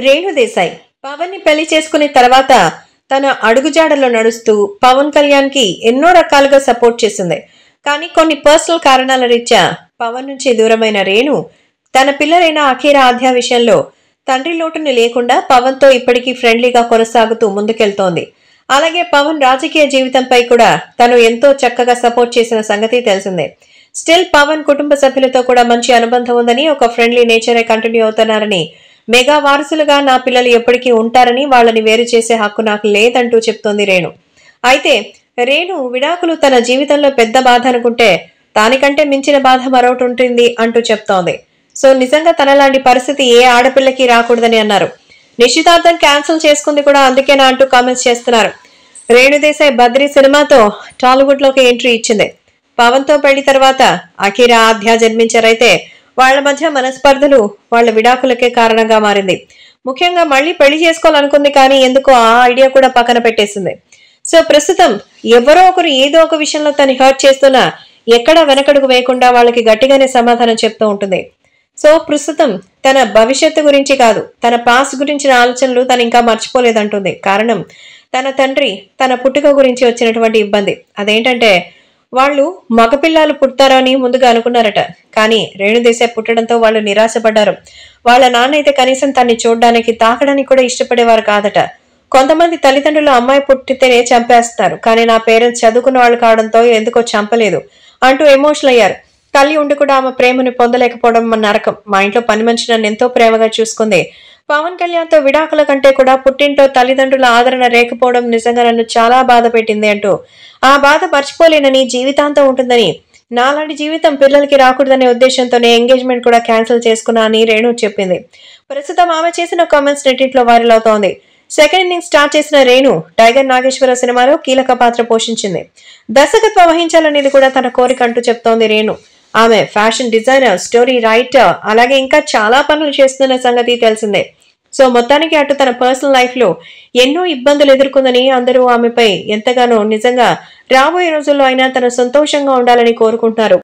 రేణు దేశాయ్ పవన్ ని పెళ్లి చేసుకున్న తర్వాత తన అడుగుజాడలో నడుస్తూ పవన్ కళ్యాణ్ కి ఎన్నో రకాలుగా సపోర్ట్ చేసింది. కానీ కొన్ని పర్సనల్ కారణాల రీత్యా పవన్ నుంచి దూరమైన రేణు తన పిల్లలైన అఖీర ఆద్య విషయంలో తండ్రి లోటుని లేకుండా పవన్ తో ఇప్పటికీ ఫ్రెండ్లీగా కొనసాగుతూ ముందుకెళ్తోంది. అలాగే పవన్ రాజకీయ జీవితంపై కూడా తను ఎంతో చక్కగా సపోర్ట్ చేసిన సంగతి తెలిసిందే. స్టిల్ పవన్ కుటుంబ సభ్యులతో కూడా మంచి అనుబంధం ఉందని, ఒక ఫ్రెండ్లీ నేచరే కంటిన్యూ అవుతున్నారని, మెగా వారసులుగా నా పిల్లలు ఎప్పటికీ ఉంటారని, వాళ్ళని వేరు చేసే హక్కు నాకు లేదంటూ చెప్తోంది రేణు. అయితే రేణు విడాకులు తన జీవితంలో పెద్ద బాధ అనుకుంటే దానికంటే మించిన బాధ మరొకటి ఉంటుంది అంటూ చెప్తోంది. సో నిజంగా తనలాంటి పరిస్థితి ఏ ఆడపిల్లకి రాకూడదని అన్నారు. నిశ్చితార్థం క్యాన్సిల్ చేసుకుంది కూడా అందుకేనా అంటూ కామెంట్స్ చేస్తున్నారు. రేణు దేశాయ్ బద్రీ సినిమాతో టాలీవుడ్ లోకి ఎంట్రీ ఇచ్చింది. పవన్ తో పెళ్లి తర్వాత అఖీర ఆద్య జన్మించారైతే వాళ్ల మధ్య మనస్పర్ధలు వాళ్ల విడాకులకే కారణంగా మారింది. ముఖ్యంగా మళ్లీ పెళ్లి చేసుకోవాలనుకుంది, కానీ ఎందుకో ఆ ఐడియా కూడా పక్కన పెట్టేసింది. సో ప్రస్తుతం ఎవరో ఒకరు ఏదో ఒక విషయంలో తను హర్ట్ చేస్తున్నా ఎక్కడా వెనకడుగు వేయకుండా వాళ్ళకి గట్టిగానే సమాధానం చెప్తూ ఉంటుంది. సో ప్రస్తుతం తన భవిష్యత్తు గురించి కాదు, తన పాస్ట్ గురించిన ఆలోచనలు తను ఇంకా మర్చిపోలేదంటుంది. కారణం తన తండ్రి తన పుట్టుక గురించి వచ్చినటువంటి ఇబ్బంది. అదేంటంటే వాళ్ళు మగపిల్లలు పుడతారని ముందుగా అనుకున్నారట. కానీ రేణు దేశాయ్ పుట్టడంతో వాళ్ళు నిరాశపడ్డారు. వాళ్ళ నాన్న అయితే కనీసం తన్ని చూడడానికి తాకడానికి కూడా ఇష్టపడేవారు కాదట. కొంతమంది తల్లిదండ్రులు అమ్మాయి పుట్టితేనే చంపేస్తారు, కానీ నా పేరెంట్స్ చదువుకున్న వాళ్ళు కావడంతో ఎందుకో చంపలేదు అంటూ ఎమోషనల్ అయ్యారు. తల్లి ఉండి కూడా ఆమె ప్రేమని పొందలేకపోవడం మన నరకం. మా ఇంట్లో పని మనిషి నన్ను ఎంతో ప్రేమగా చూసుకుంది. పవన్ కళ్యాణ్ తో విడాకుల కంటే కూడా పుట్టింట్లో తల్లిదండ్రుల ఆదరణ లేకపోవడం నిజంగా నన్ను చాలా బాధ పెట్టింది అంటూ, ఆ బాధ మర్చిపోలేనని, జీవితాంతం ఉంటుందని, నాలాంటి జీవితం పిల్లలకి రాకూడదనే ఉద్దేశంతోనే ఎంగేజ్మెంట్ కూడా క్యాన్సిల్ చేసుకున్నా అని రేణు చెప్పింది. ప్రస్తుతం ఆమె చేసిన కామెంట్స్ నెట్టింట్లో వైరల్ అవుతోంది. సెకండ్ ఇన్నింగ్ స్టార్ట్ చేసిన రేణు టైగర్ నాగేశ్వర సినిమాలో కీలక పాత్ర పోషించింది. దర్శకత్వం వహించాలనేది కూడా తన కోరిక అంటూ చెప్తోంది రేణు. ఆమె ఫ్యాషన్ డిజైనర్, స్టోరీ రైటర్, అలాగే ఇంకా చాలా పనులు చేస్తున్న సంగతి తెలిసిందే. సో మొత్తానికి అటు తన పర్సనల్ లైఫ్ లో ఎన్నో ఇబ్బందులు ఎదుర్కొందని, అందరూ ఆమెపై ఎంతగానో నిజంగా రాబోయే రోజుల్లో అయినా తన సంతోషంగా ఉండాలని కోరుకుంటున్నారు.